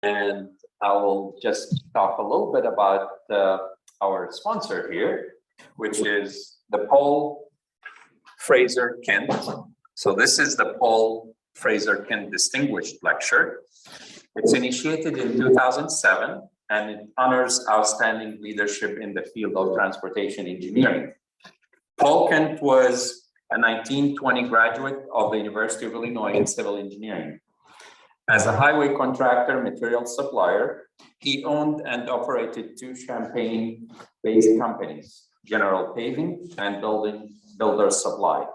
And I will just talk a little bit about our sponsor here, which is the Paul Fraser Kent. So this is the Paul Fraser Kent Distinguished Lecture. It's initiated in 2007, and it honors outstanding leadership in the field of transportation engineering. Paul Kent was a 1920 graduate of the University of Illinois in civil engineering. As a highway contractor, material supplier, he owned and operated two Champaign-based companies, General Paving and Builder Supply.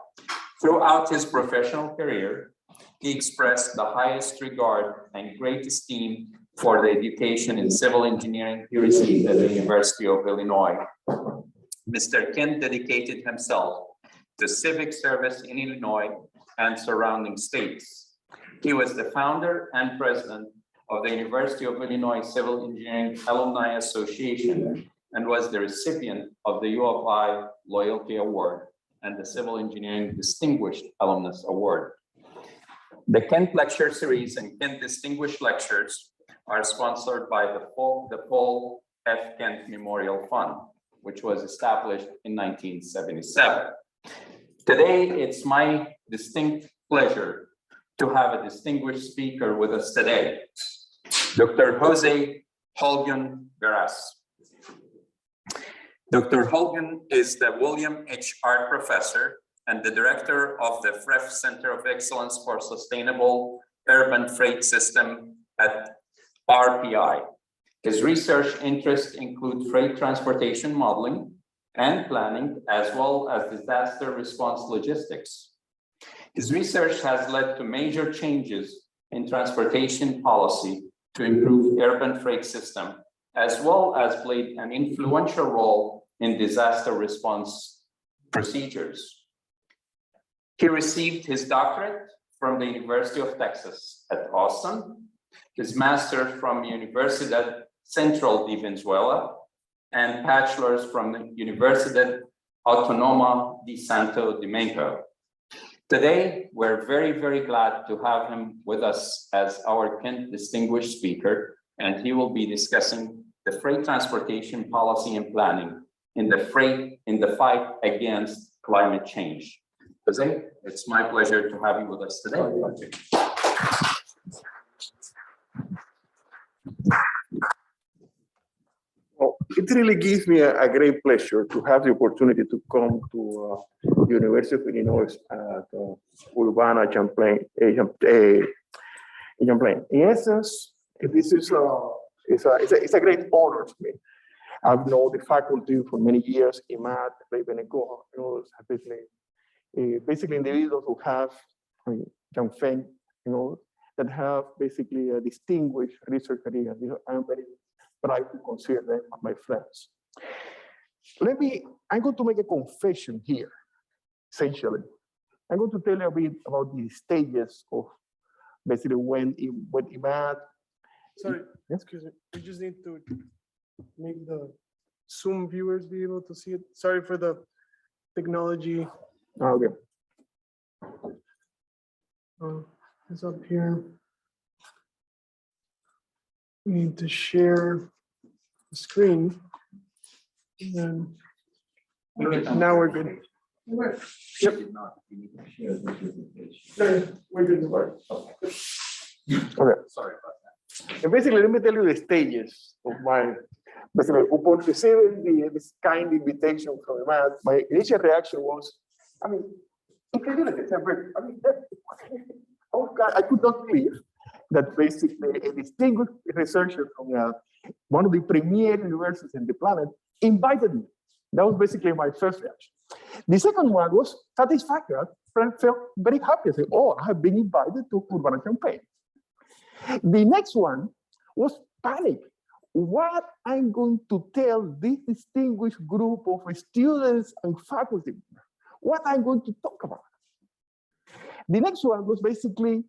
Throughout his professional career, he expressed the highest regard and great esteem for the education in civil engineering he received at the University of Illinois. Mr. Kent dedicated himself to civic service in Illinois and surrounding states. He was the founder and president of the University of Illinois Civil Engineering Alumni Association and was the recipient of the U of I Loyalty Award and the Civil Engineering Distinguished Alumnus Award. The Kent Lecture Series and Kent Distinguished Lectures are sponsored by the Paul F. Kent Memorial Fund, which was established in 1977. Today, it's my distinct pleasure to have a distinguished speaker with us today, Dr. José Holguín-Veras. Dr. Holguín is the William H. Hart Professor and the director of the FREF Center of Excellence for Sustainable Urban Freight System at RPI. His research interests include freight transportation modeling and planning, as well as disaster response logistics. His research has led to major changes in transportation policy to improve urban freight system, as well as played an influential role in disaster response procedures. He received his doctorate from the University of Texas at Austin, his master's from Universidad Central de Venezuela, and bachelor's from the Universidad Autónoma de Santo Domingo. Today, we're very, very glad to have him with us as our Kent Distinguished Speaker, and he will be discussing the freight transportation policy and planning in the fight against climate change. Jose, it's my pleasure to have you with us today. Well, it really gives me a great pleasure to have the opportunity to come to the University of Illinois at Urbana-Champaign. In essence, this is it's a great honor to me. I've known the faculty for many years, Imad, Raven, and others, basically individuals who have, John Feng, that have basically a distinguished research career. I'm very proud to consider them my friends. I'm going to make a confession here, essentially. I'm going to tell you a bit about the stages of basically when Imad. Sorry, excuse me. We just need to make the Zoom viewers be able to see it. Sorry for the technology. Okay. It's up here. We need to share the screen. And then now we're good. Yep. We're good to work. Okay. Sorry about that. And basically, let me tell you the stages of my, basically, upon receiving this kind invitation from Imad, my initial reaction was, incredibility. I could not believe that basically a distinguished researcher from one of the premier universities in the planet invited me. That was basically my first reaction. The second one was satisfactory. I felt very happy. I said, oh, I have been invited to Urbana-Champaign. The next one was panic. What I'm going to tell this distinguished group of students and faculty, what I'm going to talk about. The next one was basically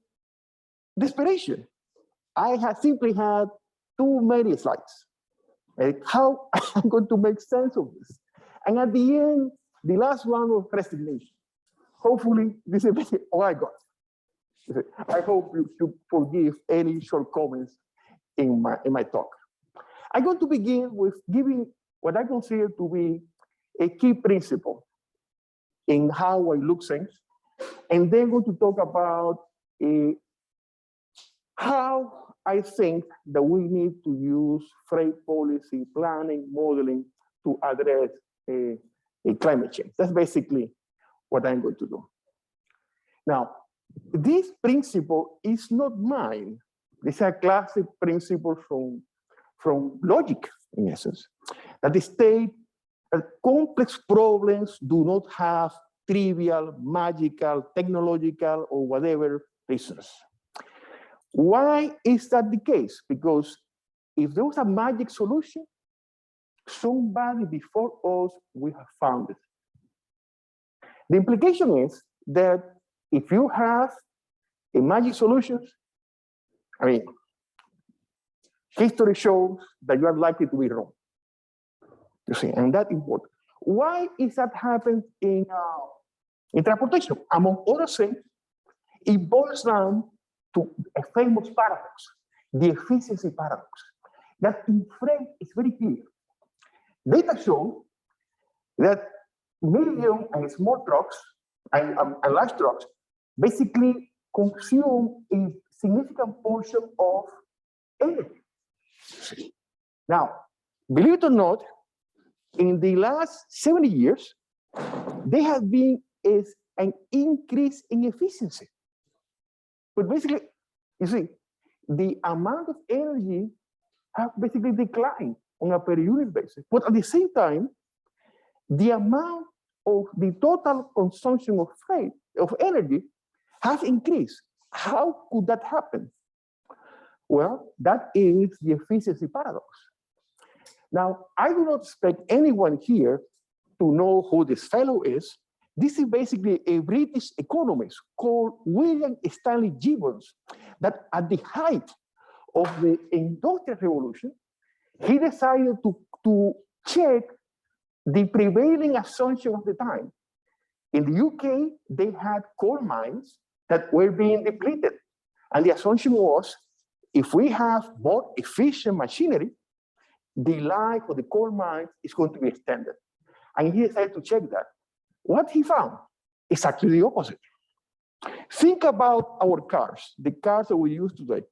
desperation. I had simply had too many slides. Like how I'm going to make sense of this. And at the end, the last one was resignation. Hopefully, this is all I got. I hope you forgive any shortcomings in my talk. I'm going to begin with giving what I consider to be a key principle in how I look things, and then going to talk about how I think that we need to use freight policy planning, modeling to address a climate change. That's basically what I'm going to do. Now, this principle is not mine. It's a classic principle from logic, in essence, that states that complex problems do not have trivial, magical, technological, or whatever reasons. Why is that the case? Because if there was a magic solution, somebody before us would have found it. The implication is that if you have a magic solution, I mean, history shows that you are likely to be wrong. You see, and that's important. Why is that happening in transportation? Among other things, it boils down to a famous paradox, the efficiency paradox. That in freight is very clear. Data show that medium and small trucks and large trucks basically consume a significant portion of energy. Now, believe it or not, in the last 70 years, there has been an increase in efficiency. But basically, you see, the amount of energy has basically declined on a per unit basis. But at the same time, the amount of the total consumption of freight, of energy, has increased. How could that happen? Well, that is the efficiency paradox. Now, I do not expect anyone here to know who this fellow is. This is basically a British economist called William Stanley Gibbs, that at the height of the Industrial Revolution, he decided to check the prevailing assumption of the time. In the UK, they had coal mines that were being depleted. And the assumption was, if we have more efficient machinery, the life of the coal mines is going to be extended. And he decided to check that. What he found is actually the opposite. Think about our cars, the cars that we use today.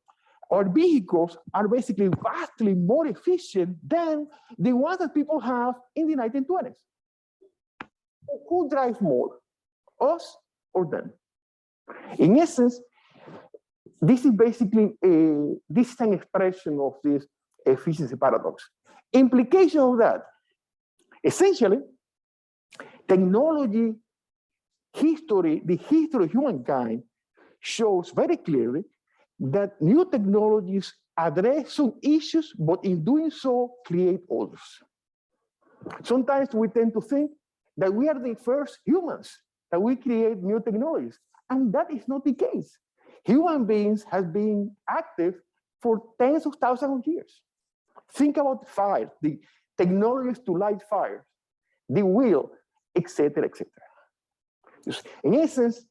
Our vehicles are basically vastly more efficient than the ones that people have in the 1920s. Who drives more, us or them? In essence, this is basically this is an expression of this efficiency paradox. Implication of that, essentially, technology history, the history of humankind shows very clearly that new technologies address some issues, but in doing so, create others. Sometimes we tend to think that we are the first humans, that we create new technologies, and that is not the case. Human beings have been active for tens of thousands of years. Think about fire, the technologies to light fire, the wheel, etc., etc. In essence,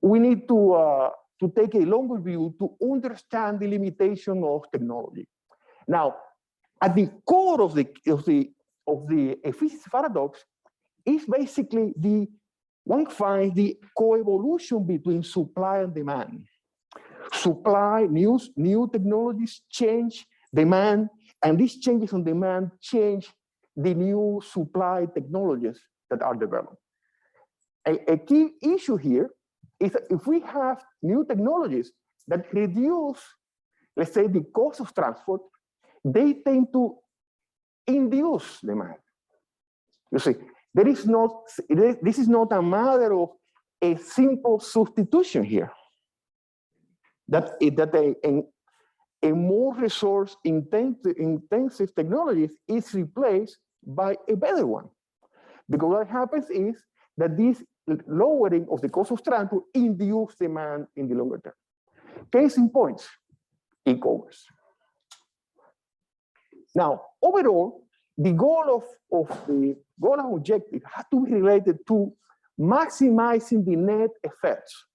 we need to take a longer view to understand the limitation of technology. Now, at the core of the efficiency paradox is basically one finds the coevolution between supply and demand. Supply, new technologies change demand, and these changes on demand change the new supply technologies that are developed. A key issue here is that if we have new technologies that reduce, let's say, the cost of transport, they tend to induce demand. You see, this is not a matter of a simple substitution here. That a more resource intensive technology is replaced by a better one. Because what happens is that this lowering of the cost of transport induces demand in the longer term. Case in point, e-commerce. Now, overall, the goal and objective has to be related to maximizing the net effects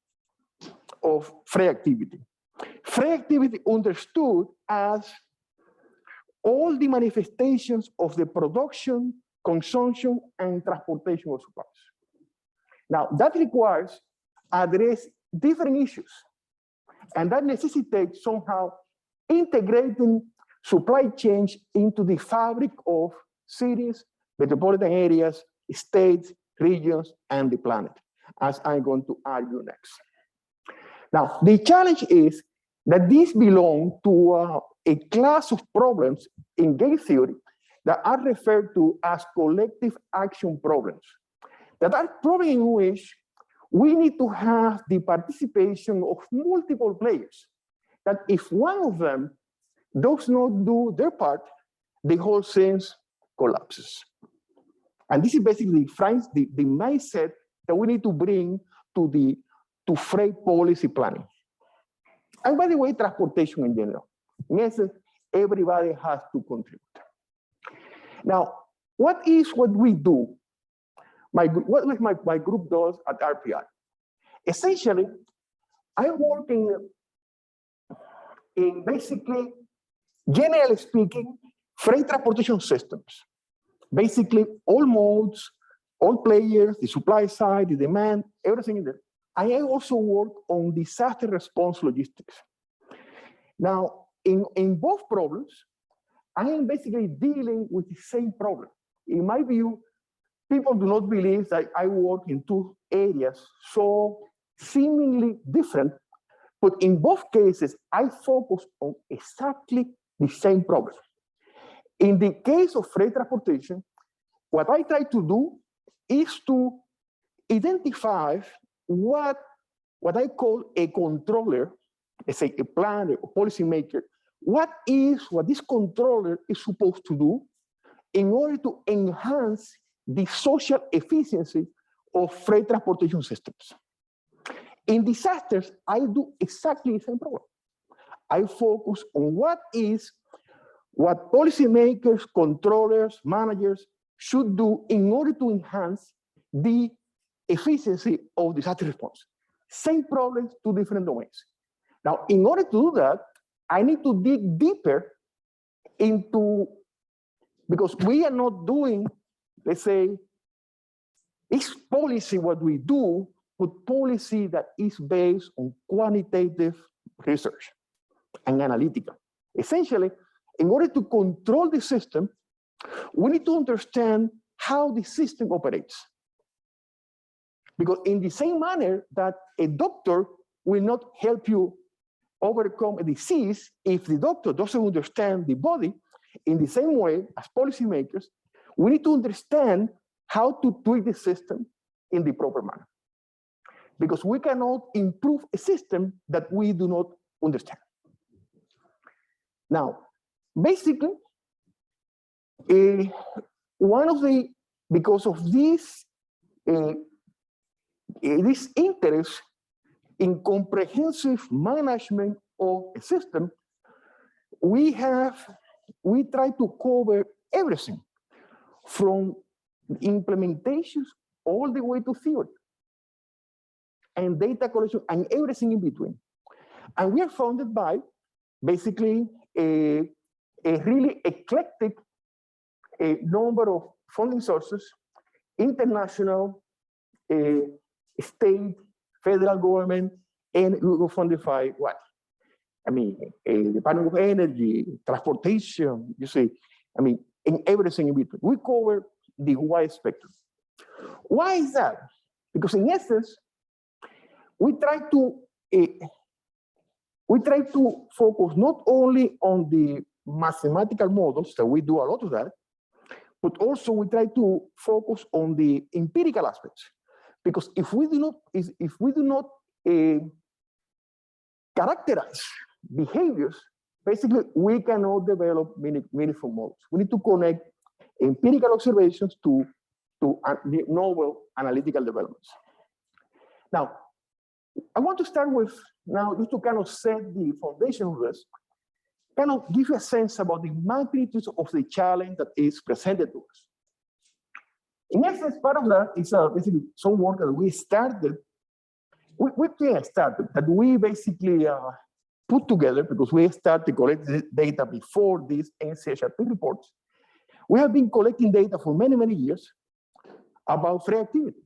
of freight activity. Freight activity understood as all the manifestations of the production, consumption, and transportation of supplies. Now, that requires address different issues, and that necessitates somehow integrating supply chains into the fabric of cities, metropolitan areas, states, regions, and the planet, as I'm going to argue next. Now, the challenge is that these belong to a class of problems in game theory that are referred to as collective action problems. That are problems in which we need to have the participation of multiple players. That if one of them does not do their part, the whole sense collapses. And this is basically the mindset that we need to bring to freight policy planning. And by the way, transportation in general. In essence, everybody has to contribute. Now, what we do? What my group does at RPI? Essentially, I'm working in basically, generally speaking, freight transportation systems. Basically, all modes, all players, the supply side, the demand, everything in there. I also work on disaster response logistics. Now, in both problems, I am basically dealing with the same problem. In my view, people do not believe that I work in two areas so seemingly different, but in both cases, I focus on exactly the same problem. In the case of freight transportation, what I try to do is to identify what I call a controller, let's say a planner, a policymaker, what this controller is supposed to do in order to enhance the social efficiency of freight transportation systems. In disasters, I do exactly the same problem. I focus on what policymakers, controllers, managers should do in order to enhance the efficiency of disaster response. Same problems, two different domains. Now, in order to do that, I need to dig deeper into, because we are not doing, let's say, it's policy what we do, but policy that is based on quantitative research and analytical. Essentially, in order to control the system, we need to understand how the system operates. Because in the same manner that a doctor will not help you overcome a disease if the doctor doesn't understand the body, in the same way as policymakers, we need to understand how to tweak the system in the proper manner. Because we cannot improve a system that we do not understand. Now, basically, because of this interest in comprehensive management of a system, we try to cover everything from implementations all the way to theory and data collection and everything in between. And we are funded by basically a really eclectic number of funding sources, international, state, federal government, and we were funded by what? I mean, Department of Energy, transportation, you see, I mean, and everything in between. We cover the wide spectrum. Why is that? Because in essence, we try to focus not only on the mathematical models, that we do a lot of that, but also we try to focus on the empirical aspects. Because if we do not characterize behaviors, basically we cannot develop meaningful models. We need to connect empirical observations to the novel analytical developments. Now, I want to start with now just to kind of set the foundation of this, kind of give you a sense about the magnitude of the challenge that is presented to us. In essence, part of that is basically some work that we started. We started that we basically put together, because we started to collect this data before these NCHRP reports. We have been collecting data for many, many years about freight activity.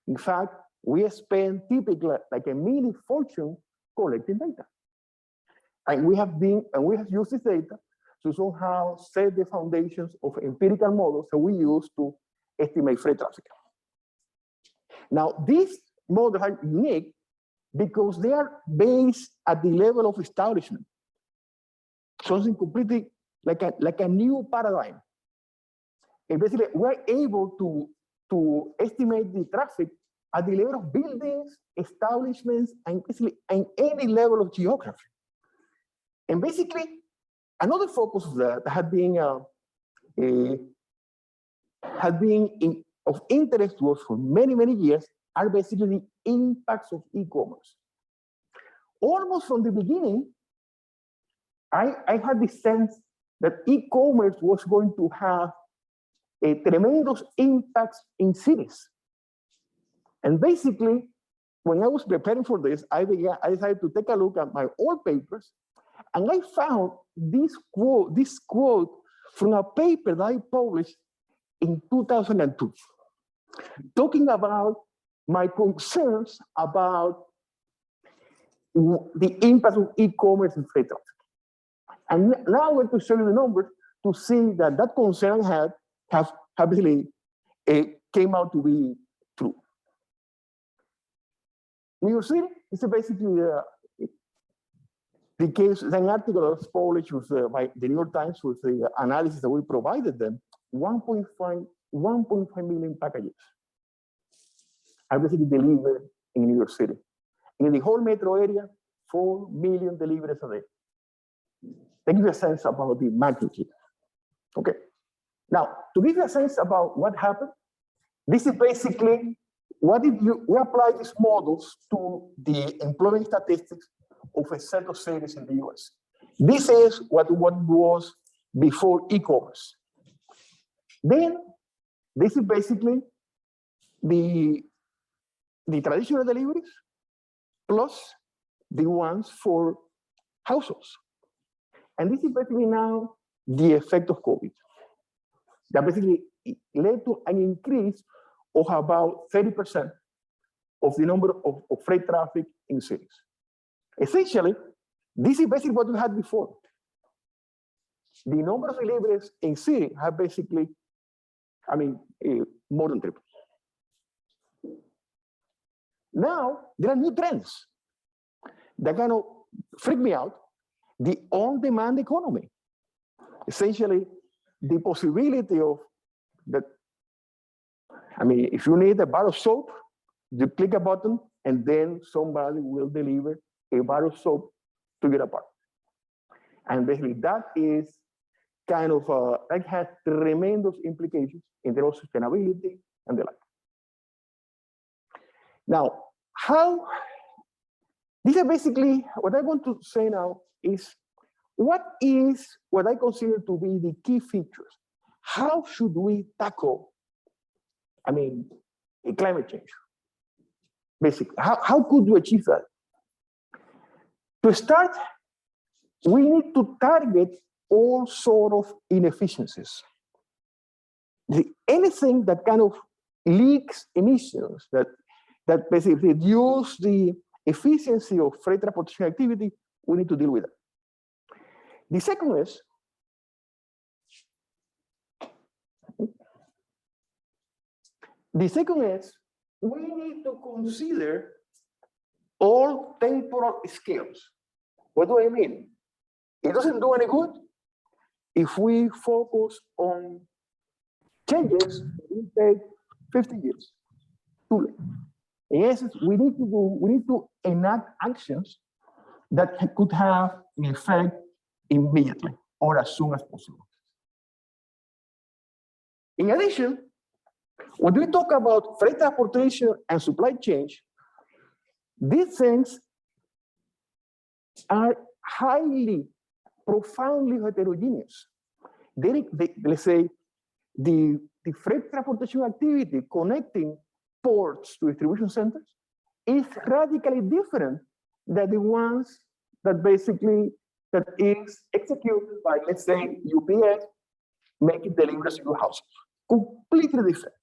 In fact, we spend typically like a mini fortune collecting data. And we have used this data to somehow set the foundations of empirical models that we use to estimate freight traffic. Now, these models are unique because they are based at the level of establishment. Something completely like a new paradigm. And basically, we're able to estimate the traffic at the level of buildings, establishments, and basically in any level of geography. And basically, another focus of that had been of interest to us for many, many years are basically the impacts of e-commerce. Almost from the beginning, I had the sense that e-commerce was going to have a tremendous impact in cities. And basically, when I was preparing for this, I decided to take a look at my old papers, and I found this quote from a paper that I published in 2002, talking about my concerns about the impact of e-commerce and freight traffic. And now I'm going to show you the numbers to see that that concern have basically came out to be true. New York City is basically the case, an article that was published with, by the New York Times with the analysis that we provided them. 1.5 million packages are basically delivered in New York City. In the whole metro area, 4 million deliveries a day. That gives you a sense about the magnitude. Okay. Now, to give you a sense about what happened, this is basically we apply these models to the employment statistics of a set of cities in the US. This is what was before e-commerce. Then, this is basically the traditional deliveries plus the ones for households. And this is basically now the effect of COVID. That basically led to an increase of about 30% of the number of freight traffic in cities. Essentially, this is basically what we had before. The number of deliveries in cities have basically, more than tripled. Now, there are new trends that kind of freak me out. The on-demand economy. Essentially, the possibility of that, if you need a bar of soap, you click a button and then somebody will deliver a bar of soap to your apartment. And basically that is kind of, that has tremendous implications in terms of sustainability and the like. Now, these are basically, what I want to say now is, what I consider to be the key features? How should we tackle, climate change? Basically, how could we achieve that? To start, we need to target all sort of inefficiencies. Anything that kind of leaks emissions, that basically reduce the efficiency of freight transportation activity, we need to deal with it. The second is, we need to consider all temporal scales. What do I mean? It doesn't do any good if we focus on changes that will take 50 years. Too late. In essence, we need to enact actions that could have an effect immediately or as soon as possible. In addition, when we talk about freight transportation and supply chain, these things are highly, profoundly heterogeneous. Let's say the freight transportation activity connecting ports to distribution centers is radically different than the ones that basically that is executed by, let's say, UPS, making deliveries to your house. Completely different.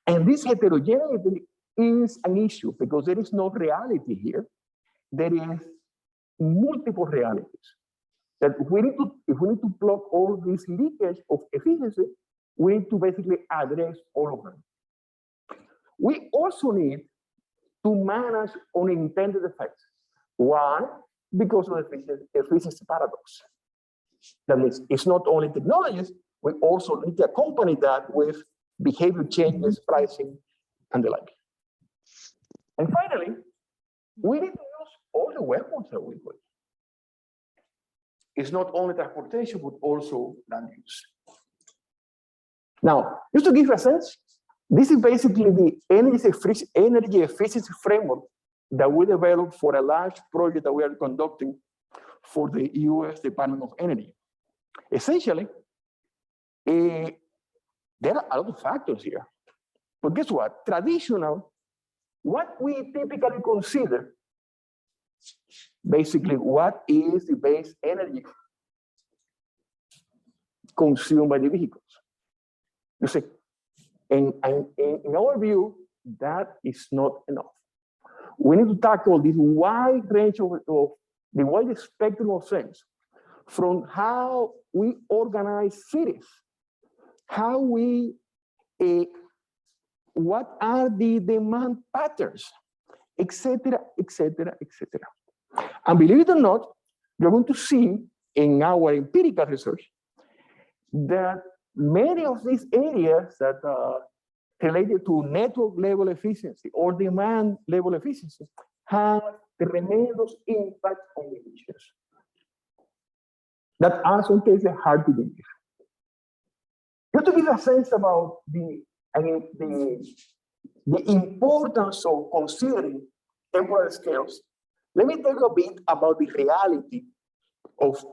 And this heterogeneity is an issue because there is no reality here. There is multiple realities. That if we need to plug all this leakage of efficiency, we need to basically address all of them. We also need to manage unintended effects. One, because of the efficiency paradox. That means it's not only technologies, we also need to accompany that with behavior changes, pricing, and the like. And finally, we need to use all the weapons that we got. It's not only transportation, but also land use. Now, just to give you a sense, this is basically the energy efficiency framework that we developed for a large project that we are conducting for the US Department of Energy. Essentially, there are a lot of factors here. But guess what? Traditional, what we typically consider, basically, what is the base energy consumed by the vehicles? You see, and in our view, that is not enough. We need to tackle this wide range of the wide spectrum of things, from how we organize cities, how we, what are the demand patterns, etc., etc., etc. And believe it or not, you're going to see in our empirical research that many of these areas that are related to network level efficiency or demand level efficiency have tremendous impact on emissions that are some cases hard to believe. Just to give a sense about the importance of considering temporal scales, let me tell you a bit about the reality of,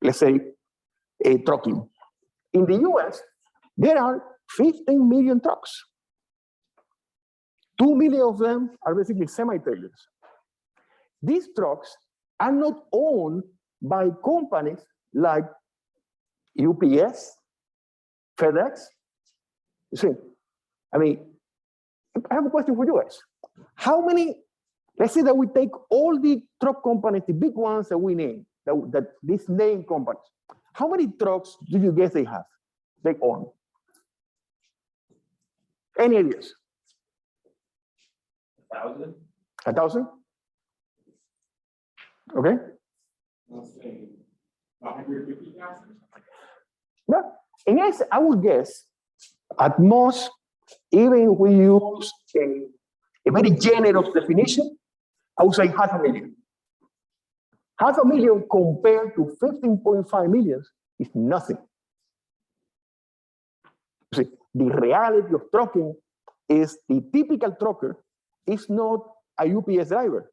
let's say, trucking. In the US, there are 15 million trucks. 2 million of them are basically semi-trailers. These trucks are not owned by companies like UPS, FedEx. You see, I mean, I have a question for you guys. How many, let's say that we take all the truck companies, the big ones that we name, that these name companies, how many trucks do you guess they have? They own? Any ideas? 1,000? 1,000? Okay. Let's say 150,000. Yeah. And yes, I would guess at most, even if we use a very generous definition, I would say 500,000. 500,000 compared to 15.5 million is nothing. See, the reality of trucking is the typical trucker is not a UPS driver.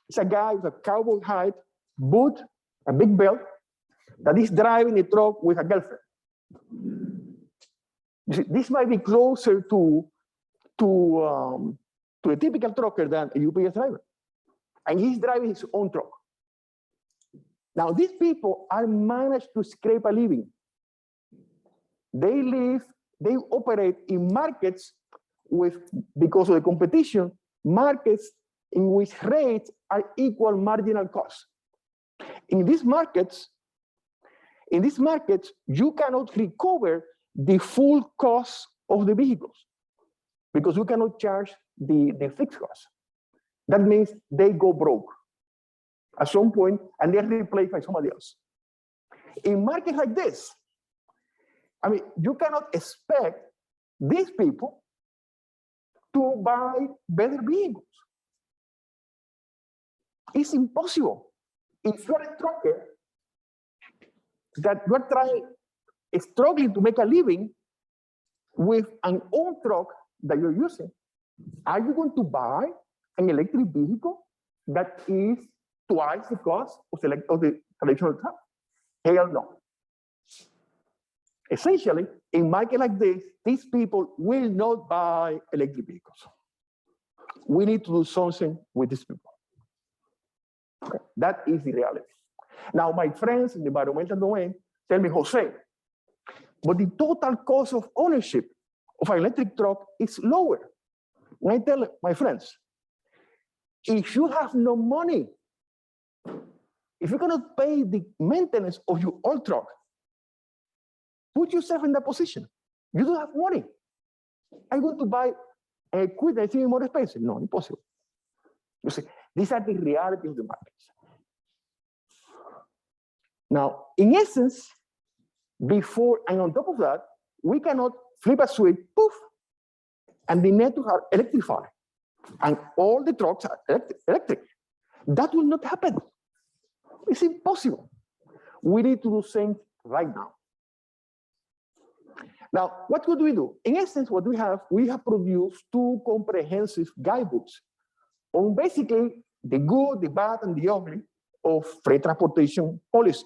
It's a guy with a cowboy hat, boot, a big belt, that is driving a truck with a girlfriend. You see, this might be closer to a typical trucker than a UPS driver. And he's driving his own truck. Now, these people are managed to scrape a living. They operate in markets with, because of the competition, markets in which rates are equal marginal costs. In these markets, you cannot recover the full cost of the vehicles because you cannot charge the fixed cost. That means they go broke at some point and they're replaced by somebody else. In markets like this, I mean, you cannot expect these people to buy better vehicles. It's impossible. If you're a trucker that you're struggling to make a living with an own truck that you're using, are you going to buy an electric vehicle that is twice the cost of the traditional truck? Hell no. Essentially, in a market like this, these people will not buy electric vehicles. We need to do something with these people. Okay. That is the reality. Now, my friends in the environmental domain tell me, Jose, but the total cost of ownership of an electric truck is lower. And I tell my friends, if you have no money, if you cannot pay the maintenance of your old truck, put yourself in that position. You don't have money. I'm going to buy a equipment that's even more expensive. No, impossible. You see, these are the reality of the market. Now, in essence, before and on top of that, we cannot flip a switch, poof, and the networks are electrified, and all the trucks are electric. That will not happen. It's impossible. We need to do things right now. Now, what could we do? In essence, what we have produced 2 comprehensive guidebooks on basically the good, the bad, and the ugly of freight transportation policy.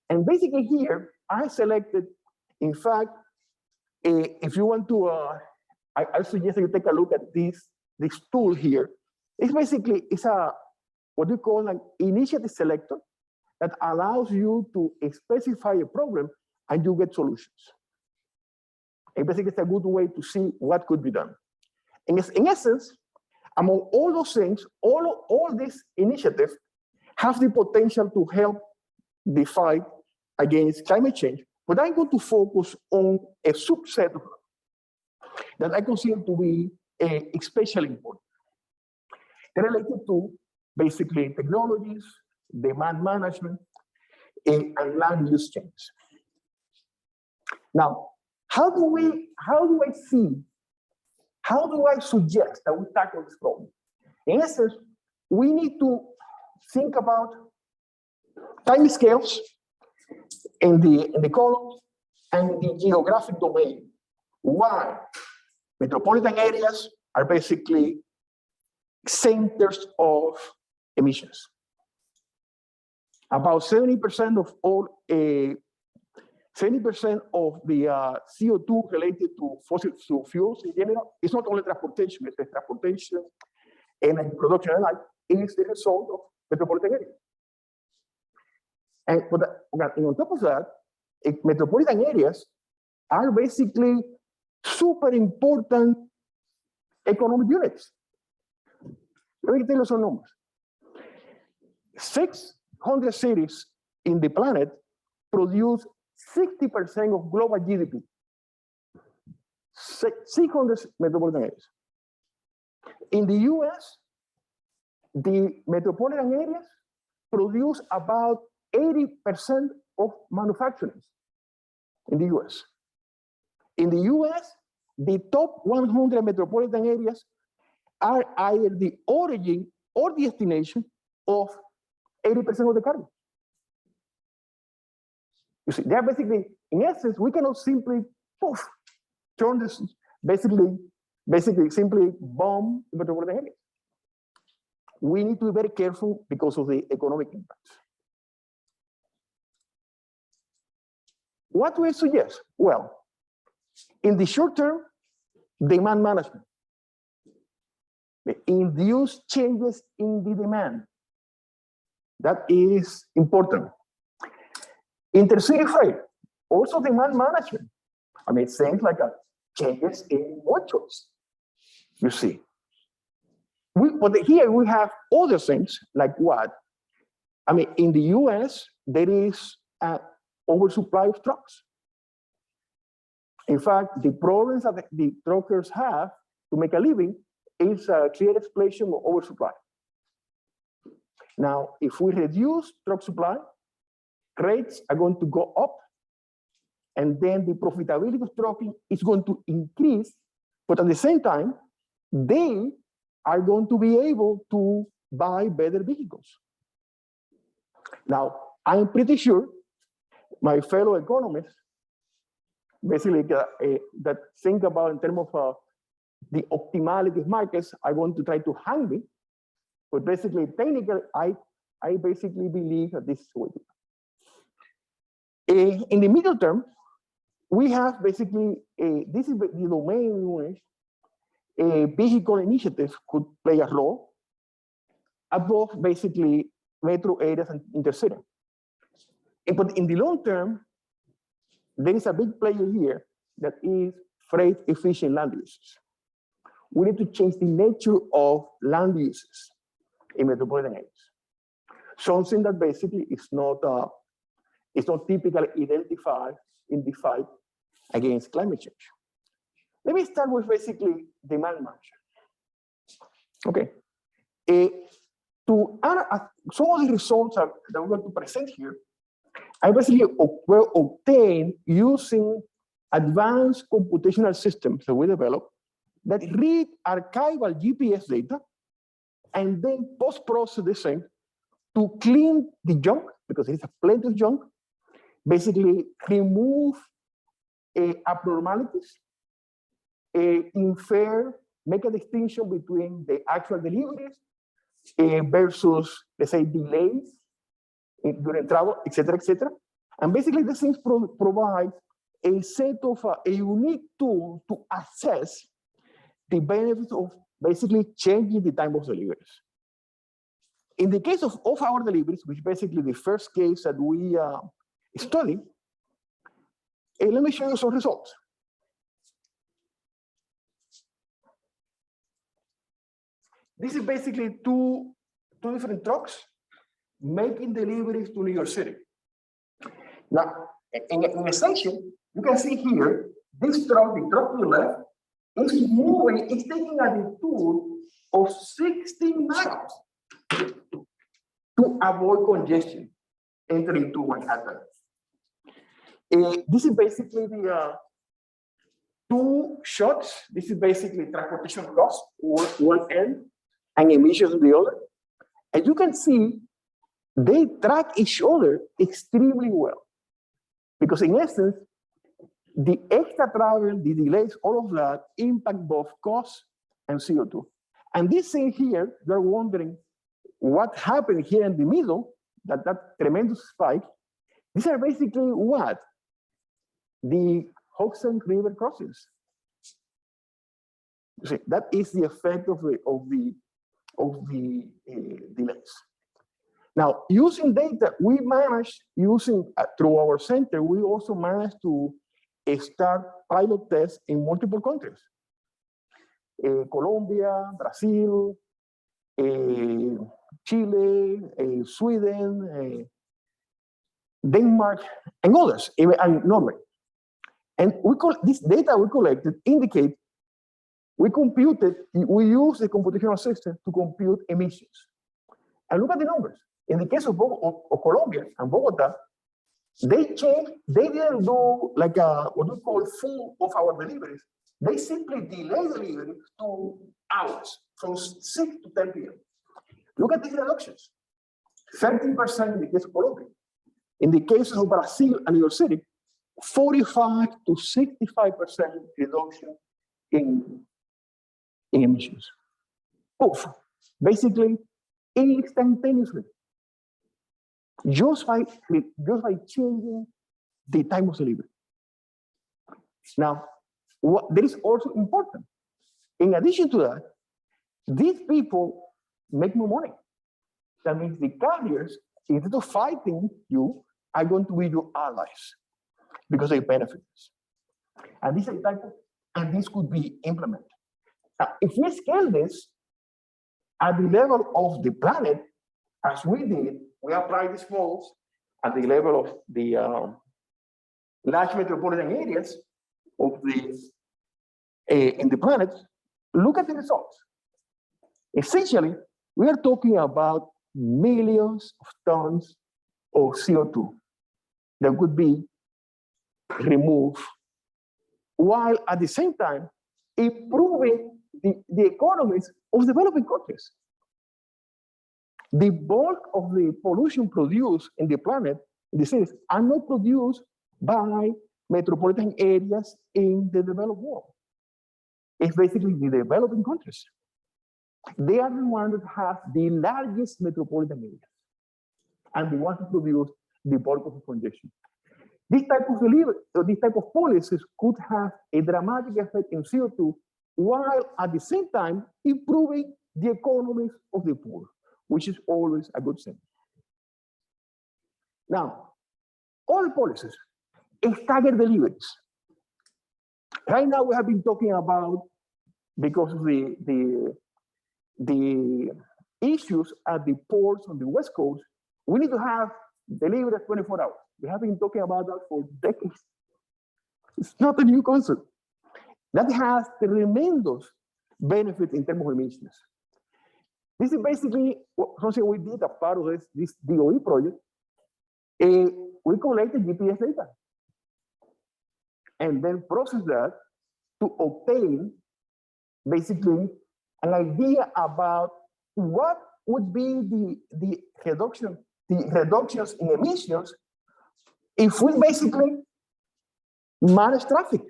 And basically here, I selected, in fact, if you want to, I suggest that you take a look at this tool here. It's basically, it's what we call an initiative selector that allows you to specify a problem and you get solutions. And basically, it's a good way to see what could be done. In essence, among all those things, all these initiatives have the potential to help the fight against climate change, but I'm going to focus on a subset of them that I consider to be especially important. They're related to basically technologies, demand management, and land use change. Now, how do I suggest that we tackle this problem? In essence, we need to think about time scales in the columns and the geographic domain. Why? Metropolitan areas are basically centers of emissions. About 70% of all 70% of the CO2 related to fossil fuels in general is not only transportation, it's transportation, energy production and like is the result of metropolitan areas. And on top of that, metropolitan areas are basically super important economic units. Let me tell you some numbers. 600 cities in the planet produce 60% of global GDP. 600 metropolitan areas. In the US, the metropolitan areas produce about 80% of manufacturing in the US. In the US, the top 100 metropolitan areas are either the origin or destination of 80% of the cargo. You see, they're basically, in essence, we cannot simply poof, turn this, basically simply bomb the metropolitan areas. We need to be very careful because of the economic impacts. What do I suggest? Well, in the short term, demand management. Induce changes in the demand. That is important. Intercity freight, also demand management. I mean, things like changes in mode choice. You see. But here we have other things like what? I mean, in the US, there is an oversupply of trucks. In fact, the problems that the truckers have to make a living is a clear explanation of oversupply. Now, if we reduce truck supply, rates are going to go up, and then the profitability of trucking is going to increase, but at the same time, they are going to be able to buy better vehicles. Now, I'm pretty sure my fellow economists basically that think about in terms of the optimality of markets are going to try to hang me, but basically, technically, I basically believe that this is what it is. In the middle term, we have basically, this is the domain in which vehicle initiatives could play a role. above basically metro areas and intercity. But in the long term, there is a big player here that is freight efficient land uses. We need to change the nature of land uses in metropolitan areas. Something that basically is not typically identified in the fight against climate change. Let me start with basically demand management. Okay. Some of the results that we're going to present here are basically were obtained using advanced computational systems that we developed that read archival GPS data and then post-process the same to clean the junk, because there is plenty of junk, basically remove abnormalities, infer, make a distinction between the actual deliveries versus, let's say, delays during travel, et cetera, and basically these things provide a set of a unique tool to assess the benefits of basically changing the time of deliveries. In the case of off-hour deliveries, which is basically the first case that we studied, let me show you some results. This is basically two different trucks making deliveries to New York City. Now, in a section, you can see here, this truck, the truck to the left, is moving, it's taking a detour of 60 miles to avoid congestion entering to Manhattan. This is basically the two shots. This is basically transportation cost one end and emissions on the other. And you can see they track each other extremely well. Because in essence, the extra travel, the delays, all of that impact both cost and CO2. And this thing here, you're wondering what happened here in the middle, that tremendous spike. These are basically what? The Hudson River crossings. See, that is the effect of the delays. Now, using data, we managed, through our center, we also managed to start pilot tests in multiple countries. Colombia, Brazil, Chile, Sweden, Denmark, and others, and Norway. And this data we collected indicate we used the computational system to compute emissions. And look at the numbers. In the case of Colombia and Bogota, they didn't do like what we call full of our deliveries. They simply delay delivery to hours, from 6 to 10 p.m. Look at these reductions. 13% in the case of Colombia. In the case of Brazil and New York City, 45 to 65% reduction in emissions. Both, basically, instantaneously. Just by changing the time of delivery. Now, that is also important. In addition to that, these people make more money. That means the carriers, instead of fighting you, are going to be your allies because they benefit. And this is and this could be implemented. Now, if we scale this at the level of the planet, as we did, we apply these models at the level of the large metropolitan areas of in the planet. Look at the results. Essentially, we are talking about millions of tons of CO2 that would be removed, while at the same time improving the economies of developing countries. The bulk of the pollution produced in the planet, in the cities, are not produced by metropolitan areas in the developed world. It's basically the developing countries. They are the ones that have the largest metropolitan areas and the ones to produce the bulk of the congestion. This type of policies could have a dramatic effect in CO2, while at the same time improving the economies of the poor. which is always a good thing. Now, all policies, staggered deliveries. Right now, we have been talking about, because of the issues at the ports on the West Coast, we need to have delivery at 24 hours. We have been talking about that for decades. It's not a new concept. That has tremendous benefit in terms of emissions. This is basically something we did as part of this DOE project. We collected GPS data and then processed that to obtain basically an idea about what would be the reductions in emissions if we basically manage traffic.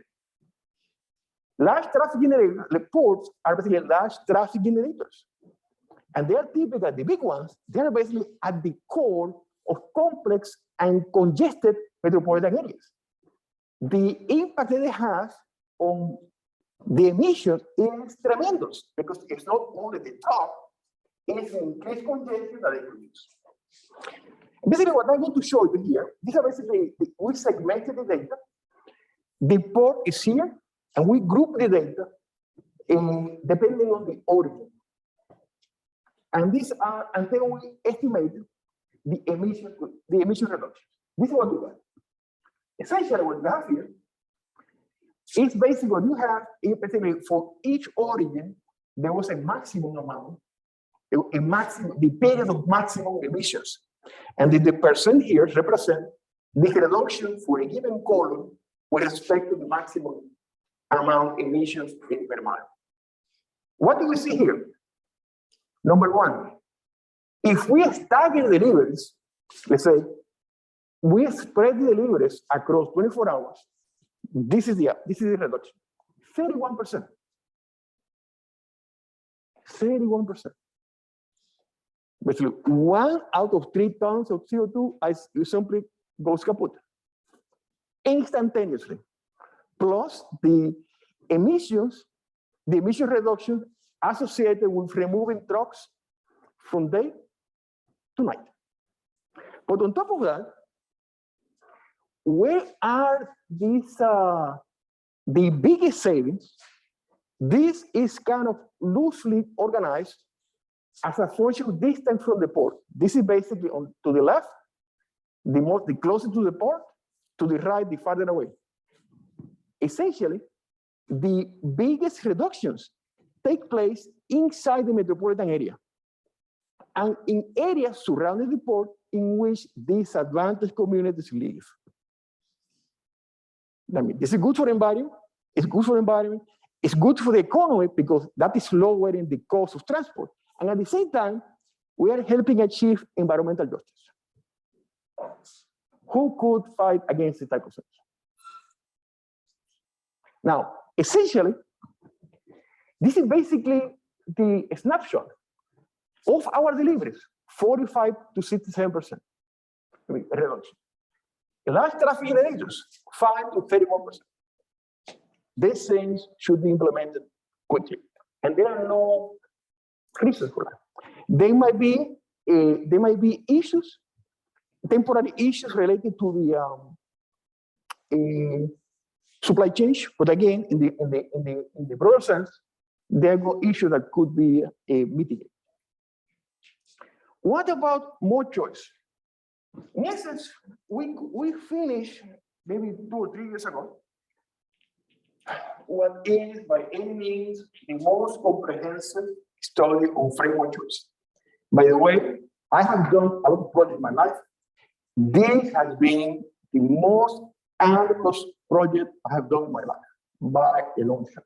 Large traffic generators, the ports are basically large traffic generators. And they are typically, the big ones, they are basically at the core of complex and congested metropolitan areas. The impact that they have on the emissions is tremendous because it's not only the top, it's increased congestion that they produce. Basically, what I'm going to show you here, these are basically, we segmented the data. The port is here, and we group the data depending on the origin. And these are until we estimate the emission reduction. This is what we got. Essentially, what we have here is basically what you have, basically for each origin, there was a maximum amount, a maximum, the period of maximum emissions. And the percent here represent the reduction for a given column with respect to the maximum amount emissions per mile. What do we see here? Number one, if we stagger deliveries, let's say, we spread the deliveries across 24 hours, this is the reduction, 31%. 31%. Basically, 1 out of 3 tons of CO2 simply goes kaput instantaneously. Plus the emission reduction associated with removing trucks from day to night. But on top of that, where are these the biggest savings? This is kind of loosely organized as a function of distance from the port. This is basically on to the left, the closer to the port, to the right, the farther away. Essentially, the biggest reductions take place inside the metropolitan area and in areas surrounding the port in which disadvantaged communities live. I mean, this is good for the environment. It's good for the environment. It's good for the economy because that is lowering the cost of transport. And at the same time, we are helping achieve environmental justice. Who could fight against this type of thing? Now, essentially, this is basically the snapshot of our deliveries, 45 to 67% reduction. Large traffic generators, 5 to 31%. These things should be implemented quickly, and there are no reasons for that. There might be issues, temporary issues related to the supply chain, but again, in the broader sense, there are issues that could be mitigated. What about more choice? In essence, we finished maybe 2 or 3 years ago what is by any means the most comprehensive study on framework choice. By the way, I have done a lot of projects in my life. This has been the most ambitious project I have done in my life by a long shot.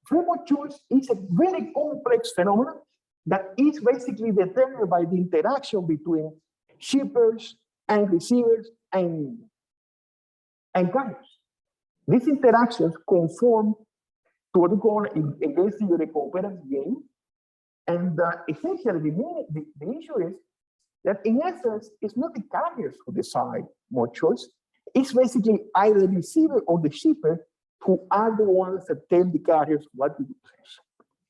Framework choice is a very complex phenomenon that is basically determined by the interaction between shippers and receivers and carriers. These interactions conform to what we call against the cooperative game. And essentially, the issue is that in essence, it's not the carriers who decide more choice. It's basically either the receiver or the shipper who are the ones that tell the carriers what to do.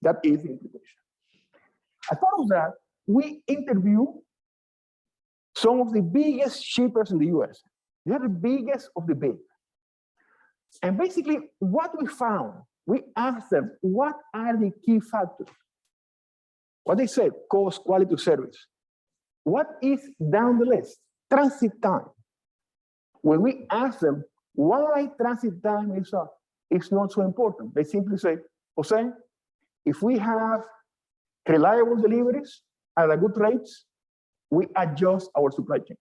That is the implication. As part of that, we interview some of the biggest shippers in the US. They are the biggest of the big. And basically, what we found, we asked them, what are the key factors? What they said, cost, quality of service. What is down the list? Transit time. When we ask them why transit time is not so important, they simply say, Jose, if we have reliable deliveries at a good rates, we adjust our supply chain.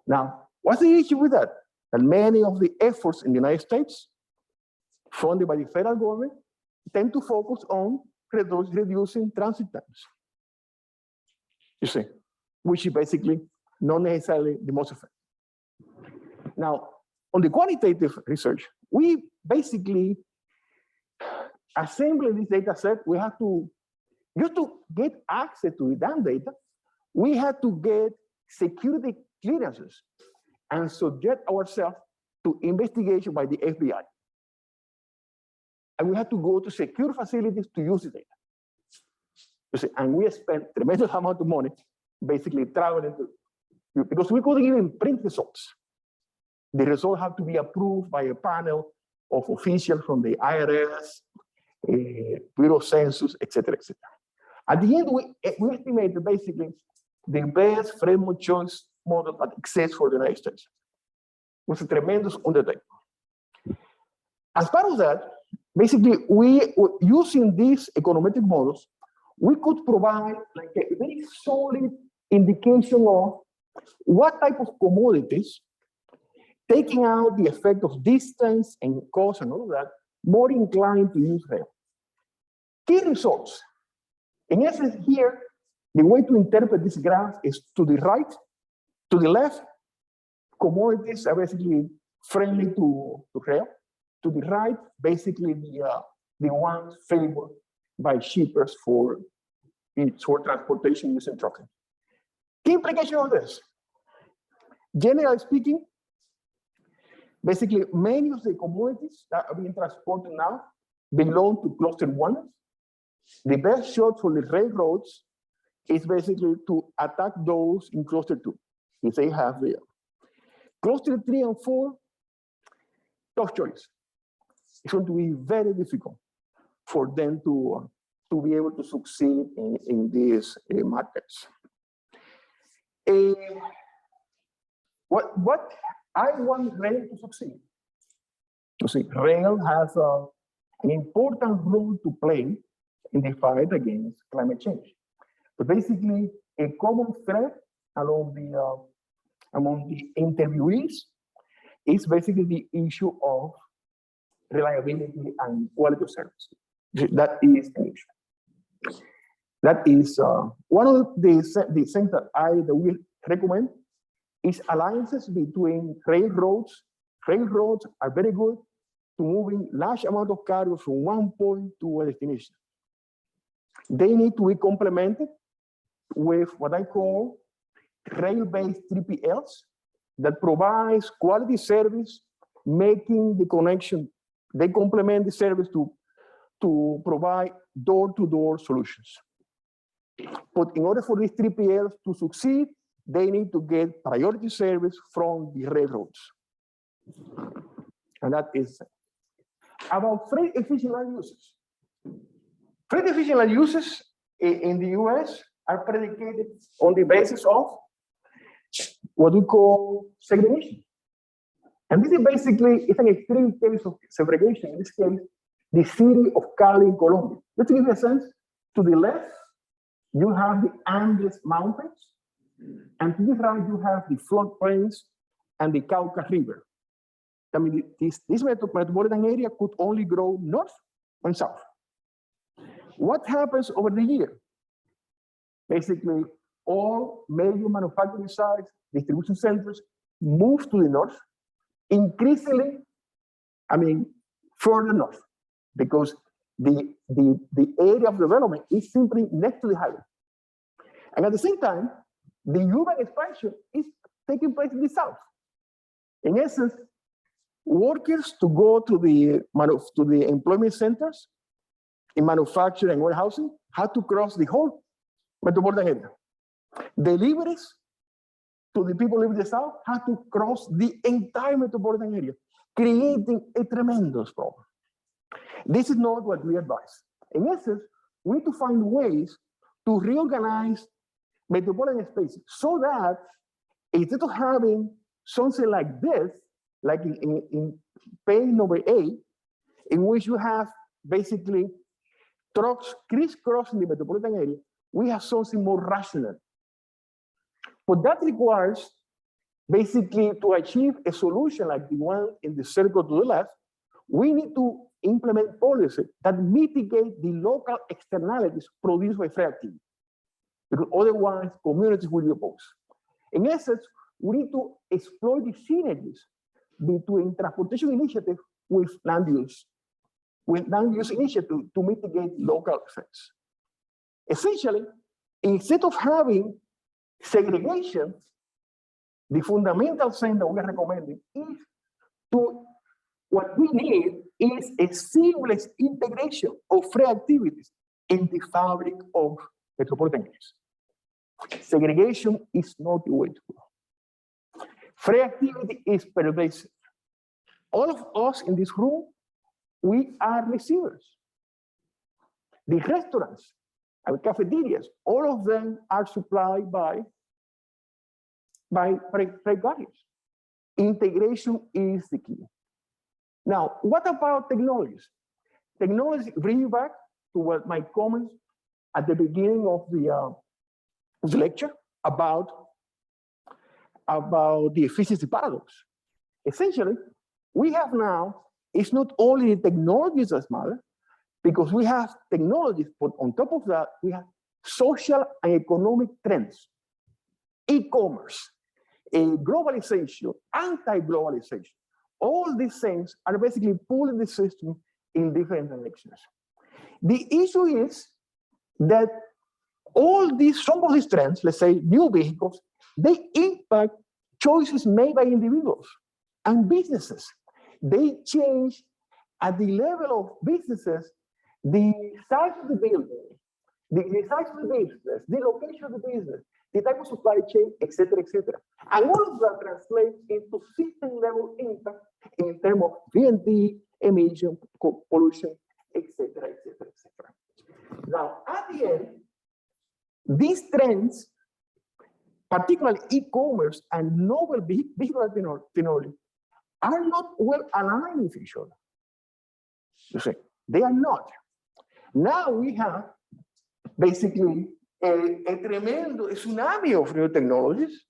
Now, what's the issue with that? That many of the efforts in the United States, funded by the federal government, tend to focus on reducing transit times. You see, which is basically not necessarily the most effective. Now, on the qualitative research, we basically assemble this data set. We have to, just to get access to the damn data, we had to get security clearances and subject ourselves to investigation by the FBI. And we had to go to secure facilities to use the data. You see, and we spent a tremendous amount of money basically traveling to, because we couldn't even print results. The results have to be approved by a panel of officials from the IRS, Bureau of Census, et cetera, et cetera. At the end, we estimated basically the best framework choice model that exists for the United States. It was a tremendous undertaking. As part of that, basically, we using these econometric models, we could provide like a very solid indication of what type of commodities, taking out the effect of distance and cost and all of that, more inclined to use rail. Key results. In essence, here, the way to interpret this graph is to the right, to the left, commodities are basically friendly to rail. To the right, basically the ones favored by shippers for transportation using trucking. Key implication of this. Generally speaking, basically many of the commodities that are being transported now belong to cluster 1. The best shot for the railroads is basically to attack those in cluster 2. If they have the cluster 3 and 4, tough choice. It's going to be very difficult for them to be able to succeed in these markets. What I want rail to succeed. You see, rail has an important role to play in the fight against climate change. But basically, a common thread among the interviewees is basically the issue of reliability and quality of service. That is an issue. That is one of the things that we recommend is alliances between railroads. Railroads are very good to moving large amount of cargo from one point to a destination. They need to be complemented with what I call rail-based 3PLs that provides quality service, making the connection. They complement the service to provide door-to-door solutions. But in order for these 3PLs to succeed, they need to get priority service from the railroads. And that is about freight efficient land uses. Freight efficient land uses in the US are predicated on the basis of what we call segregation. And this is basically, it's an extreme case of segregation. In this case, the city of Cali in Colombia. Just to give you a sense, to the left, you have the Andes Mountains, and to the right, you have the floodplains and the Cauca River. I mean, this metropolitan area could only grow north and south. What happens over the year? Basically, all major manufacturing sites, distribution centers move to the north, increasingly, further north, because the area of development is simply next to the highway. And at the same time, the urban expansion is taking place in the south. In essence, workers to go to the employment centers in manufacturing and warehousing had to cross the whole metropolitan area. Deliveries to the people living in the south had to cross the entire metropolitan area, creating a tremendous problem. This is not what we advise. In essence, we need to find ways to reorganize metropolitan spaces so that instead of having something like this, like in page number 8, in which you have basically trucks crisscrossing the metropolitan area, we have something more rational. But that requires basically to achieve a solution like the one in the circle to the left, we need to implement policy that mitigate the local externalities produced by free activity. Because otherwise communities will be opposed. In essence, we need to exploit the synergies between transportation initiative with land use initiative to mitigate local effects. Essentially, instead of having segregation, the fundamental thing that we are recommending is what we need is a seamless integration of free activities in the fabric of metropolitan areas. Segregation is not the way to go. Free activity is pervasive. All of us in this room, we are receivers. The restaurants and cafeterias, all of them are supplied by freight carriers. Integration is the key. Now, what about technologies? Technology brings back to what my comments at the beginning of the lecture about the efficiency paradox. Essentially, we have now, it's not only the technologies that matter, because we have technologies, but on top of that, we have social and economic trends, e-commerce, globalization, anti-globalization. All these things are basically pulling the system in different directions. The issue is that some of these trends, let's say new vehicles, they impact choices made by individuals and businesses. They change at the level of businesses, the size of the building, the size of the business, the location of the business, the type of supply chain, etc., etc. And all of that translates into system-level impact in terms of VNT, emission, pollution, etc., etc., etc. Now, at the end, these trends, particularly e-commerce and novel vehicular technology, are not well aligned with each other. You see, they are not. Now we have basically a tremendous tsunami of new technologies.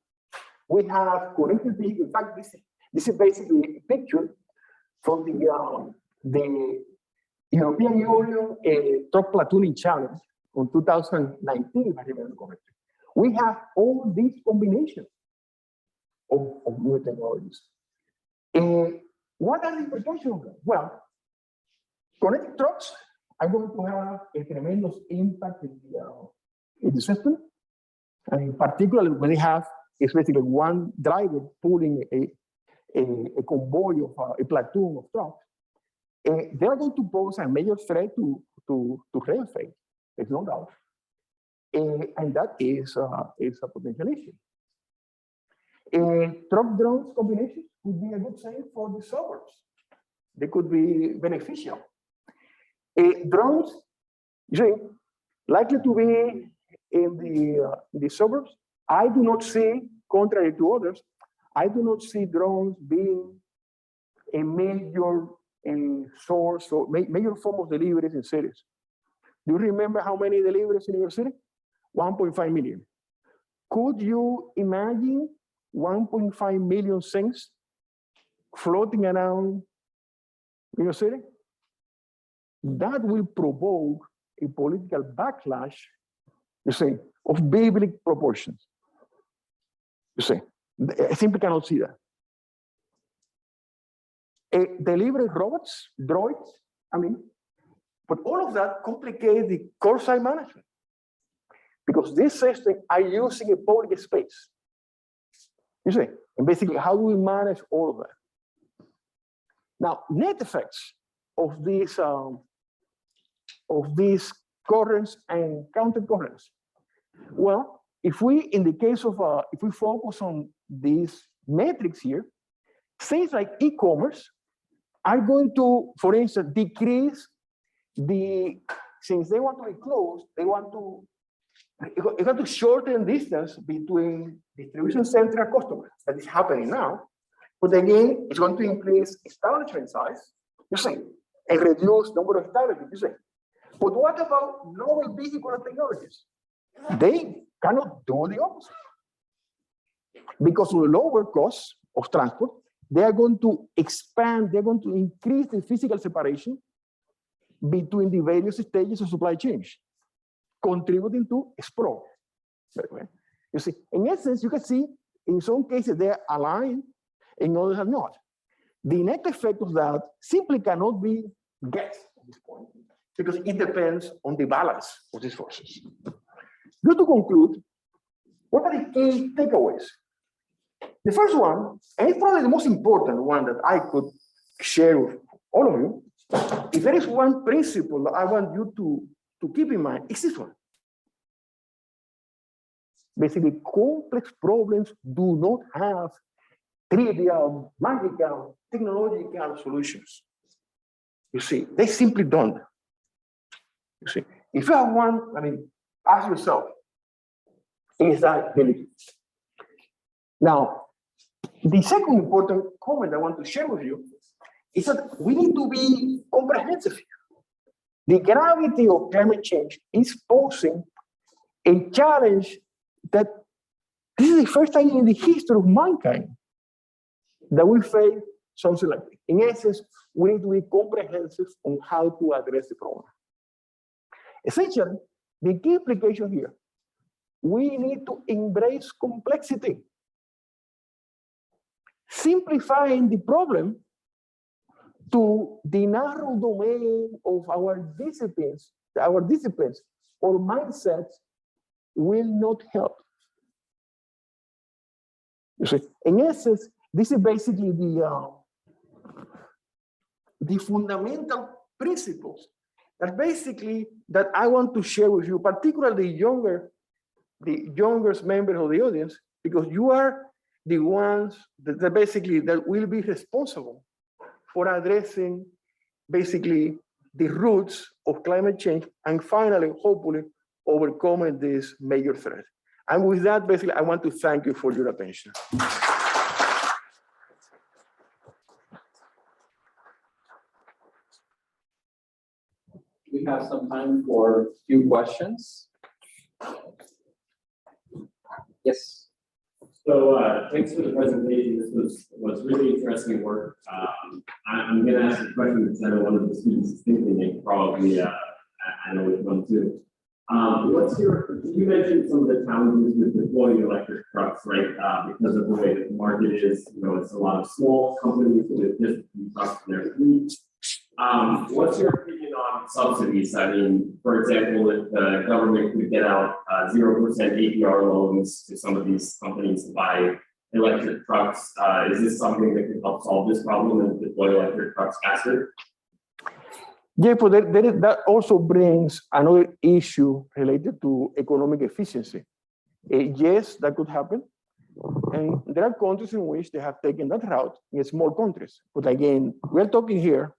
We have connected vehicles. In fact, this is basically a picture from the European Union truck platooning challenge on 2019, if I remember correctly. We have all these combinations of new technologies. What are the implications of that? Well, connected trucks are going to have a tremendous impact in the system. And particularly when they have, it's basically one driver pulling a convoy of a platoon of trucks. They are going to pose a major threat to rail freight. There's no doubt. And that is a potential issue. Truck drones combinations could be a good thing for the suburbs. They could be beneficial. Drones, likely to be in the suburbs. I do not see, contrary to others, I do not see drones being a major source or major form of deliveries in cities. Do you remember how many deliveries in your city? 1.5 million. Could you imagine 1.5 million things floating around in your city? That will provoke a political backlash, you see, of biblical proportions. You see, I simply cannot see that. Delivery robots, droids, but all of that complicates the curbside management because these systems are using a public space. You see, and basically, how do we manage all of that? Now, net effects of these currents and counter currents. Well, if we, in the case of, if we focus on these metrics here, things like e-commerce are going to, for instance, decrease since they want to be closed, they want to shorten distance between distribution center and customer. That is happening now. But again, it's going to increase establishment size, you see, and reduce number of establishments, you see. But what about novel vehicle technologies? They cannot do the opposite. Because of the lower cost of transport, they are going to expand, they're going to increase the physical separation between the various stages of supply chains, contributing to sprawl. You see, in essence, you can see in some cases they are aligned, in others are not. The net effect of that simply cannot be guessed at this point, because it depends on the balance of these forces. Just to conclude, what are the key takeaways? The first one, and it's probably the most important one that I could share with all of you, if there is one principle that I want you to keep in mind, it's this one. Basically, complex problems do not have trivial, magical, technological solutions. You see, they simply don't. You see, if you have one, I mean, ask yourself, is that belief? Now, the second important comment I want to share with you is that we need to be comprehensive here. The gravity of climate change is posing a challenge that this is the first time in the history of mankind that we face something like this. In essence, we need to be comprehensive on how to address the problem. Essentially, the key implication here, we need to embrace complexity. Simplifying the problem to the narrow domain of our disciplines or mindsets will not help. You see, in essence, this is basically the fundamental principles that I want to share with you, particularly the younger members of the audience, because you are the ones that will be responsible for addressing basically the roots of climate change and finally, hopefully, overcoming this major threat. And with that, basically, I want to thank you for your attention. We have some time for a few questions. Yes. So thanks for the presentation. This was really interesting work. I'm going to ask a question because I know one of the students is thinking, and probably I know which one too. You mentioned some of the challenges with deploying electric trucks, right? Because of the way that the market is, it's a lot of small companies with just a few trucks in their fleet. What's your opinion on subsidies? I mean, for example, if the government could get out 0% APR loans to some of these companies to buy electric trucks, is this something that could help solve this problem and deploy electric trucks faster? Yeah, but that also brings another issue related to economic efficiency. Yes, that could happen. And there are countries in which they have taken that route in small countries. But again, we're talking here,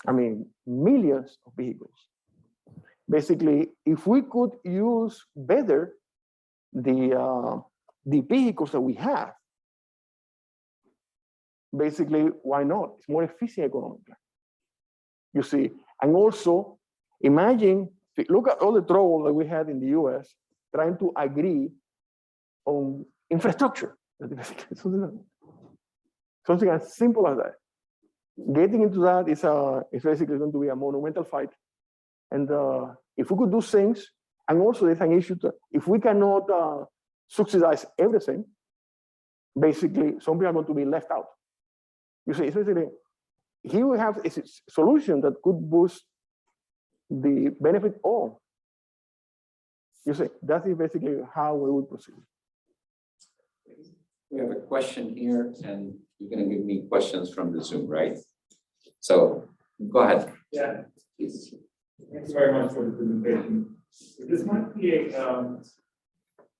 I mean, millions of vehicles. Basically, if we could use better the vehicles that we have, basically, why not? It's more efficient economically. You see, and also imagine, look at all the trouble that we had in the US trying to agree on infrastructure. Something as simple as that. Getting into that is basically going to be a monumental fight. And if we could do things, and also there's an issue that if we cannot subsidize everything, basically some people are going to be left out. You see, essentially, here we have a solution that could boost the benefit of. You see, that is basically how we would proceed. We have a question here, and you're going to give me questions from the Zoom, right? So go ahead. Yeah. Please. Thanks very much for the presentation. This might be a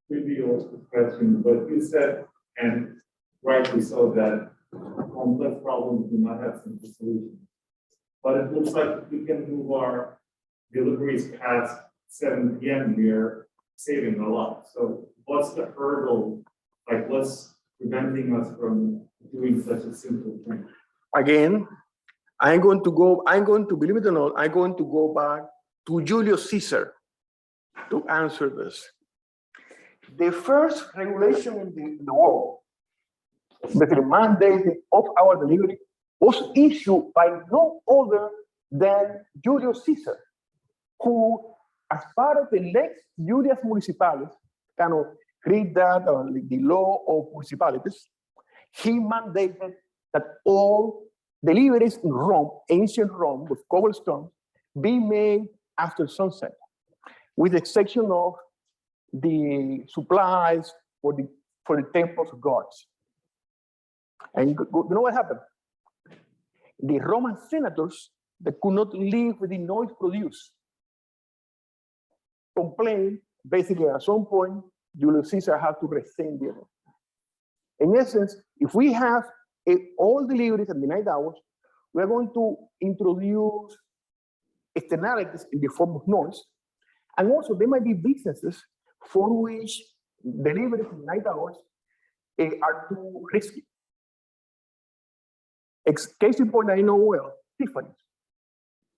trivial question, but you said, and rightly so, that complex problems do not have simple solutions. But it looks like we can move our deliveries past 7 p.m. We're saving a lot. So what's the hurdle? Like, what's preventing us from doing such a simple thing? Again, believe it or not, I'm going to go back to Julius Caesar to answer this. The first regulation in the world, the mandate of our delivery, was issued by no other than Julius Caesar, who, as part of the Lex Julius Municipales, kind of read that or the law of municipalities, he mandated that all deliveries in Rome, ancient Rome, with cobblestone, be made after sunset, with the exception of the supplies for the temples of gods. And you know what happened? The Roman senators that could not live with the noise produced complained. Basically, at some point, Julius Caesar had to rescind the order. In essence, if we have all deliveries at midnight hours, we're going to introduce externalities in the form of noise. And also, there might be businesses for which deliveries in night hours are too risky. Case in point, I know well, Tiffany's.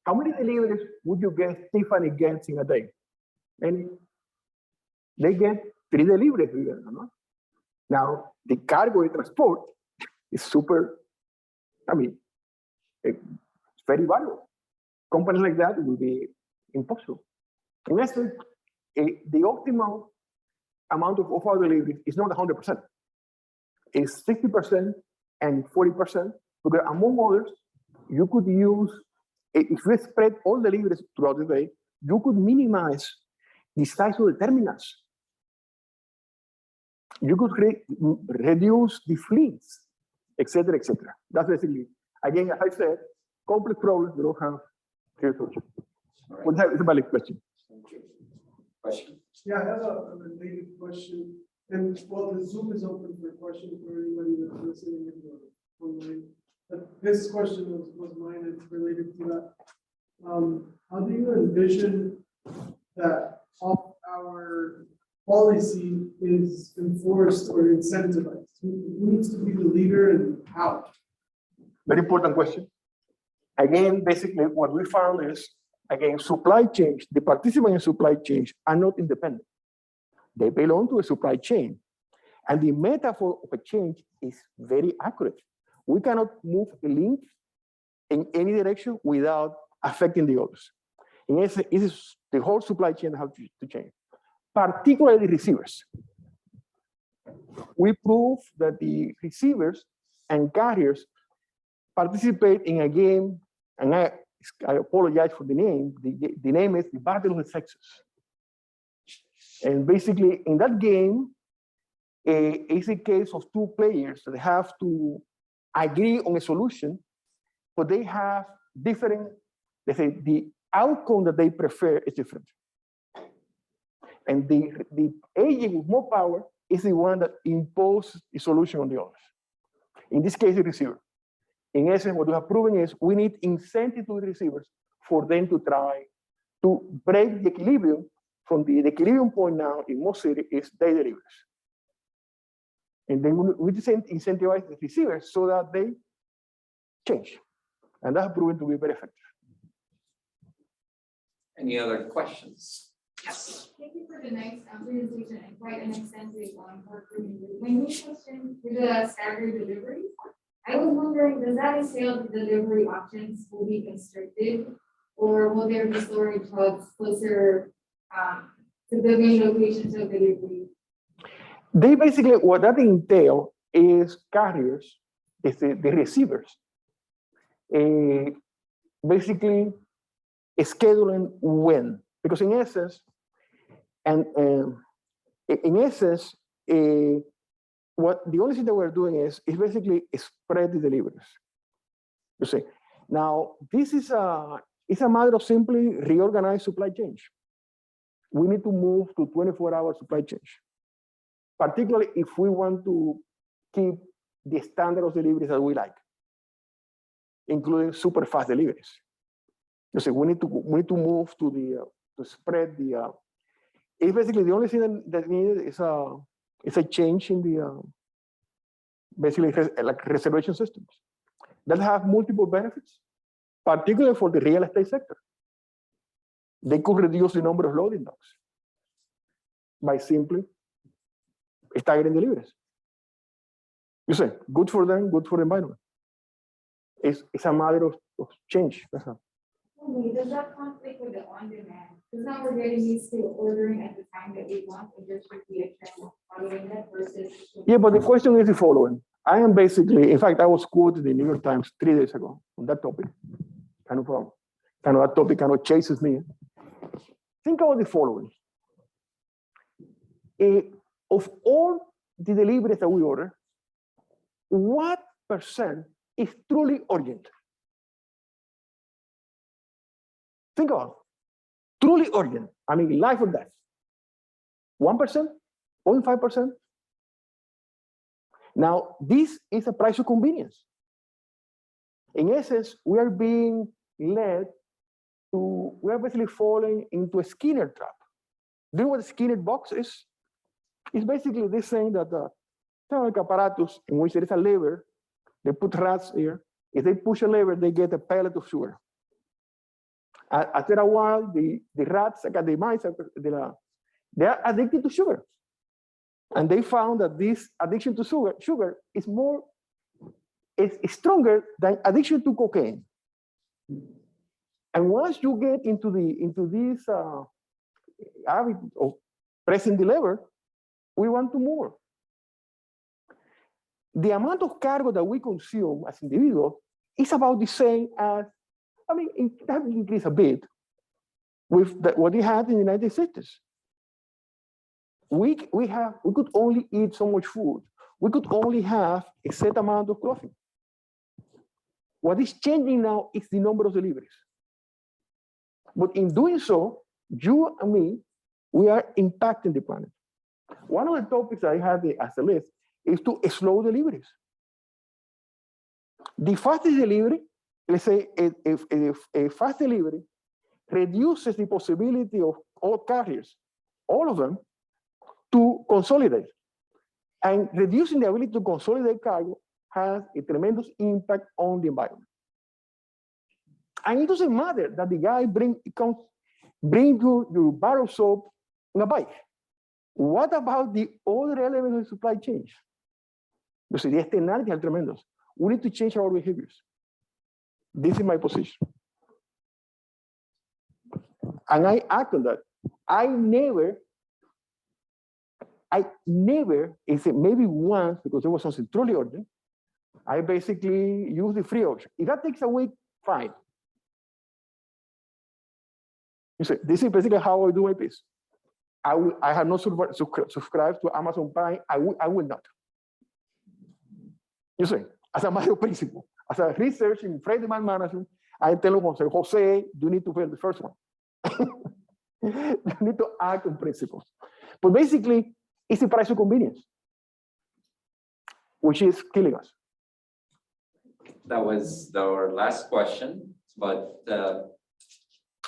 How many deliveries would you get Tiffany gets in a day? And they get 3 deliveries. Now, the cargo and transport is super, it's very valuable. Companies like that will be impossible. In essence, the optimal amount of our deliveries is not 100%. It's 60% and 40%, because among others, you could use, if you spread all deliveries throughout the day, you could minimize the size of the terminals. You could reduce the fleets, etc., etc. That's basically, again, as I said, complex problems, we don't have clear solutions. Right. It's a valid question. Thank you. Question? Yeah, I have a related question. And well, the Zoom is open for questions for anybody that's listening in the online. But this question was mine, and it's related to that. How do you envision that all our policy is enforced or incentivized? Who needs to be the leader and how? Very important question. Again, basically, what we found is, again, supply chains, the participants in supply chains are not independent. They belong to a supply chain. And the metaphor of a chain is very accurate. We cannot move a link in any direction without affecting the others. In essence, it is the whole supply chain that has to change, particularly receivers. We prove that the receivers and carriers participate in a game, and I apologize for the name. The name is the Battle of the Sexes. And basically, in that game, it's a case of 2 players that have to agree on a solution, but they have different, let's say, the outcome that they prefer is different. And the agent with more power is the one that imposes the solution on the others. In this case, the receiver. In essence, what we have proven is we need incentive to the receivers for them to try to break the equilibrium. From the equilibrium point now in most cities is day deliveries. And then we incentivize the receivers so that they change. And that's proven to be very effective. Any other questions? Yes. Thank you for the nice presentation and quite an extensive work review. My main question for the staggered deliveries, I was wondering, does that entail the delivery options will be constricted, or will there be storage hubs closer to the main locations of delivery? They basically, what that entails is carriers, is the receivers, basically scheduling when, because in essence, what the only thing that we're doing is basically spread the deliveries. You see, now this is It's a matter of simply reorganize supply chains. We need to move to 24-hour supply chains, particularly if we want to keep the standard of deliveries that we like, including super fast deliveries. You see, we need to move to spread the. It's basically the only thing that needed is a change in the basically like reservation systems that have multiple benefits, particularly for the real estate sector. They could reduce the number of loading docks by simply staggering deliveries. You say, good for them, good for the environment. It's a matter of change. That's all. Does that conflict with the on-demand? Because now we're getting used to ordering at the time that we want, and there should be a trend following that versus. Yeah, but the question is the following. I am basically, in fact, I was quoted in the New York Times 3 days ago on that topic. Kind of that topic kind of chases me. Think about the following. Of all the deliveries that we order, what % is truly urgent? Think about it. Truly urgent. I mean, life or death. 1%? 0.5%? Now, this is a price of convenience. In essence, we are being led to, we are basically falling into a Skinner trap. Do you know what a Skinner box is? It's basically this thing that like apparatus in which there is a lever, they put rats here. If they push a lever, they get a pellet of sugar. After a while, the rats, the mice, they are addicted to sugar. And they found that this addiction to sugar is stronger than addiction to cocaine. And once you get into this habit of pressing the lever, we want to more. The amount of cargo that we consume as individuals is about the same as, I mean, it has increased a bit with what we had in the United States. We could only eat so much food. We could only have a set amount of clothing. What is changing now is the number of deliveries. But in doing so, you and me, we are impacting the planet. One of the topics I had as a list is to slow deliveries. The fastest delivery, let's say a fast delivery, reduces the possibility of all carriers, all of them, to consolidate. And reducing the ability to consolidate cargo has a tremendous impact on the environment. And it doesn't matter that the guy bring your bar of soap on a bike. What about the other elements of the supply chain? You see, the externalities are tremendous. We need to change our behaviors. This is my position. And I act on that. I never, except maybe once, because there was something truly urgent, I basically use the free option. If that takes a week, fine. You see, this is basically how I do my piece. I have not subscribed to Amazon Prime. I will not. You see, as a matter of principle, as a research in freight demand management, I tell Jose, you need to be the first one. You need to act on principles. But basically, it's the price of convenience, which is killing us. That was our last question, but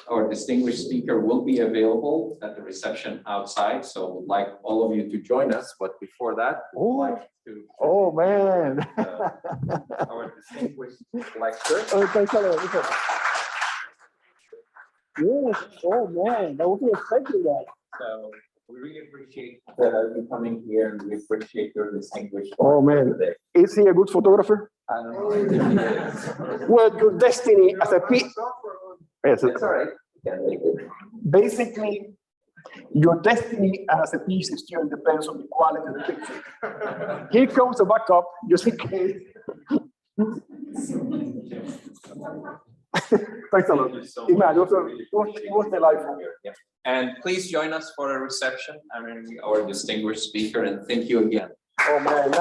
our distinguished speaker will be available at the reception outside. So we'd like all of you to join us. But before that, we'd like to oh man, our distinguished lecturer. Yes, oh man, I wasn't expecting that. So we really appreciate you coming here, and we appreciate your distinguished. Oh man, today. Is he a good photographer? I don't know if he is. Well, your destiny as a P. Yes, it's all right. Basically, your destiny as a PhD student depends on the quality of the picture. Here comes the backup, just in case. Thanks a lot. It was delightful. Yeah. And please join us for a reception. I mean, our distinguished speaker, and thank you again. Oh man,